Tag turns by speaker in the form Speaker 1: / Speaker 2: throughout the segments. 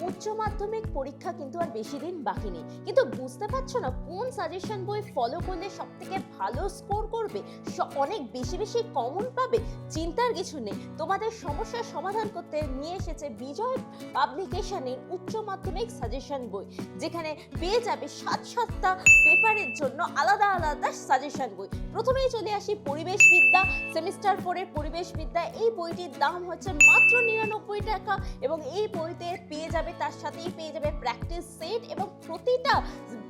Speaker 1: উচ্চ মাধ্যমিক পরীক্ষা কিন্তু আর বেশি দিন বাকি নেই, কিন্তু বুঝতে পারছো না কোন সাজেশন বই ফলো করলে সব থেকে ভালো স্কোর করবে, অনেক বেশি বেশি কমন পাবে। চিন্তার কিছু নেই, তোমাদের সমস্যার সমাধান করতে নিয়ে এসেছে বিজয় পাবলিকেশনের উচ্চ মাধ্যমিক সাজেশন বই, যেখানে পেয়ে যাবে সাতটা পেপারের জন্য আলাদা আলাদা সাজেশন বই। প্রথমেই চলে আসি পরিবেশবিদ্যা, সেমিস্টার 4 এর পরিবেশবিদ্যা। এই বইটির দাম হচ্ছে মাত্র 99 টাকা এবং এই বইতে পেয়ে যাবে, তার সাথেই পেয়ে যাবে প্র্যাকটিস সেট এবং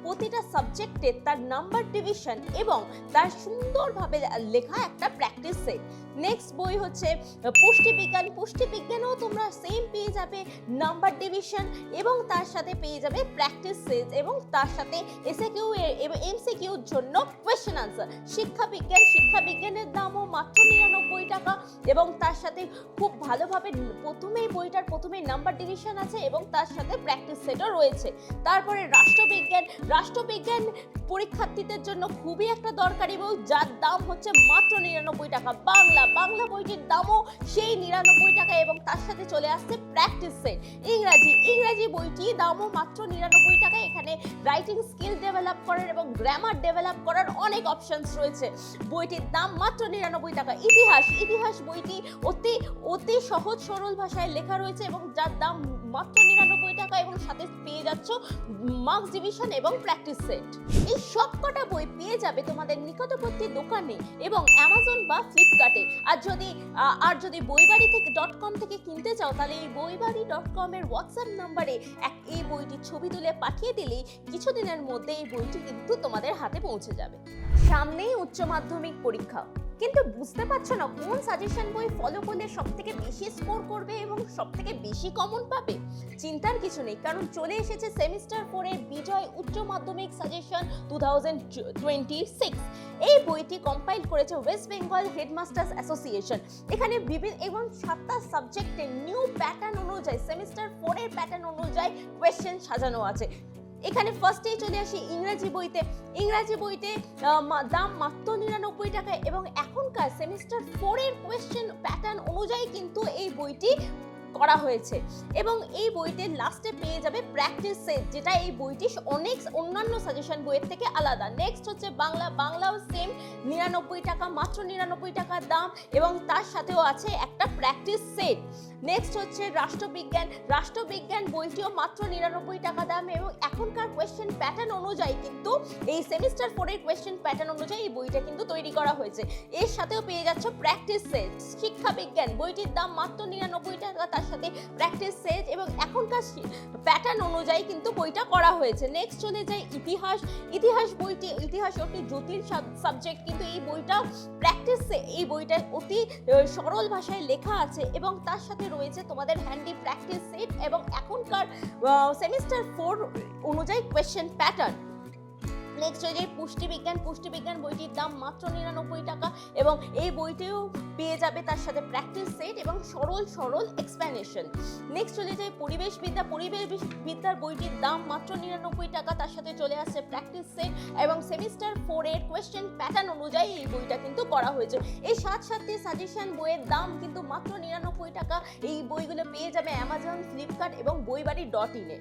Speaker 1: প্রতিটা সাবজেক্টে তার নাম্বার ডিভিশন এবং তার সুন্দরভাবে লেখা একটা প্র্যাকটিস সেট। নেক্সট বই হচ্ছে পুষ্টিবিজ্ঞান। পুষ্টিবিজ্ঞানেও তোমরা সেম পেয়ে যাবে নাম্বার ডিভিশন এবং তার সাথে পেয়ে যাবে প্র্যাকটিস সেট এবং তার সাথে এসএকিউ এবং এমসিকিউর জন্য কোয়েশ্চেন আনসার। শিক্ষাবিজ্ঞানের দামও মাত্র 99 টাকা এবং তার সাথে খুব ভালোভাবে প্রথমেই নাম্বার ডিভিশন আছে এবং তার সাথে প্র্যাকটিস সেটও রয়েছে। তারপরে রাষ্ট্রবিজ্ঞান পরীক্ষার্থীদের জন্য খুবই একটা দরকারি বই, যার দাম হচ্ছে মাত্র 99 টাকা। বাংলা বইটির দামও সেই 99 টাকা এবং তার সাথে চলে আসছে প্র্যাকটিস সেট। ইংরাজি বইটি দামও মাত্র 99 টাকা। এখানে রাইটিং স্কিল ডেভেলপ করার এবং গ্রামার ডেভেলপ করার অনেক অপশনস রয়েছে। বইটির দাম মাত্র 99 টাকা। ইতিহাস বইটি অতি সহজ সরল ভাষায় লেখা রয়েছে এবং যার দাম মাত্র 99 টাকা এবং সাথে পেয়ে যাচ্ছ মার্কস ডিভিশন এবং প্র্যাকটিস সেট। এই সবকটা বই পেয়ে যাবে তোমাদের নিকটবর্তী দোকানে এবং অ্যামাজন বা ফ্লিপকার্টে। আর যদি বইবাড়ি.com থেকে কিনতে চাও তাহলে এই বইবাড়ি.com এর হোয়াটসঅ্যাপ নাম্বারে এই বইটির ছবি তুলে পাঠিয়ে দিলেই কিছুদিনের মধ্যে এই বইটি কিন্তু তোমাদের হাতে পৌঁছে যাবে। সামনেই উচ্চ মাধ্যমিক পরীক্ষা, কিন্তু বুঝতে পারছো না কোন সাজেশন বই ফলো করলে সব থেকে বেশি স্কোর করবে এবং সব থেকে বেশি কমন পাবে। চিন্তার কিছু নেই, কারণ চলে এসেছে সেমিস্টার 4 এর বিজয় উচ্চ মাধ্যমিক সাজেশন 2026। এই বইটি কম্পাইল করেছে ওয়েস্ট বেঙ্গল হেডমাস্টার্স অ্যাসোসিয়েশন। এখানে এবং 7টা সাবজেক্টে নিউ প্যাটার্ন অনুযায়ী সেমিস্টার 4 এর প্যাটার্ন অনুযায়ী কোয়েশ্চেন সাজানো আছে। এখানে ফার্স্টেই চলে আসি ইংরাজি বইতে দাম মাত্র 99 টাকা এবং এখনকার সেমিস্টার 4 এর কোয়েশ্চেন প্যাটার্ন অনুযায়ী কিন্তু এই বইটি করা হয়েছে এবং এই বইতে লাস্টে পেয়ে যাবে প্র্যাকটিস সেট, যেটা এই বইটি অন্যান্য সাজেশন বইয়ের থেকে আলাদা। নেক্সট হচ্ছে বাংলাও সেম 99 টাকা, মাত্র 99 টাকার দাম এবং তার সাথেও আছে একটা প্র্যাকটিস সেট। নেক্সট হচ্ছে রাষ্ট্রবিজ্ঞান বইটিও মাত্র 99 টাকা দাম এবং এখনকার কোয়েশ্চেন প্যাটার্ন অনুযায়ী কিন্তু এই সেমিস্টার 4 এর কোয়েশ্চেন প্যাটার্ন অনুযায়ী এই বইটা কিন্তু তৈরি করা হয়েছে। এর সাথেও পেয়ে যাচ্ছ প্র্যাকটিস সেট। শিক্ষাবিজ্ঞান বইটির দাম মাত্র 99 টাকা, তার সাথে প্র্যাকটিস সেট এবং এখনকার প্যাটার্ন অনুযায়ী কিন্তু বইটা করা হয়েছে। নেক্সট চলে যায় ইতিহাস বইটি অতি জটিল সাবজেক্ট, কিন্তু এই বইটা এই বইটা অতি সরল ভাষায় লেখা আছে এবং তার সাথে রয়েছে তোমাদের হ্যান্ডি প্র্যাকটিস সেট এবং এখনকার সেমিস্টার 4 অনুযায়ী কোয়েশ্চেন প্যাটার্ন। নেক্সট হয়ে যায় পুষ্টিবিজ্ঞান বইটির দাম মাত্র 99 টাকা এবং এই বইটিও পেয়ে যাবে তার সাথে প্র্যাকটিস সেট এবং সরল এক্সপ্লেনেশন। নেক্সট চলে যায় পরিবেশবিদ্যার বইটির দাম মাত্র 99 টাকা, তার সাথে চলে আসছে প্র্যাকটিস সেট এবং সেমিস্টার 4 এর কোয়েশ্চেন প্যাটার্ন অনুযায়ী এই বইটা কিন্তু করা হয়েছে। এই 7টি সাজেশন বইয়ের দাম কিন্তু মাত্র 99 টাকা। এই বইগুলো পেয়ে যাবে অ্যামাজন, ফ্লিপকার্ট এবং বইবাড়ি.in এ।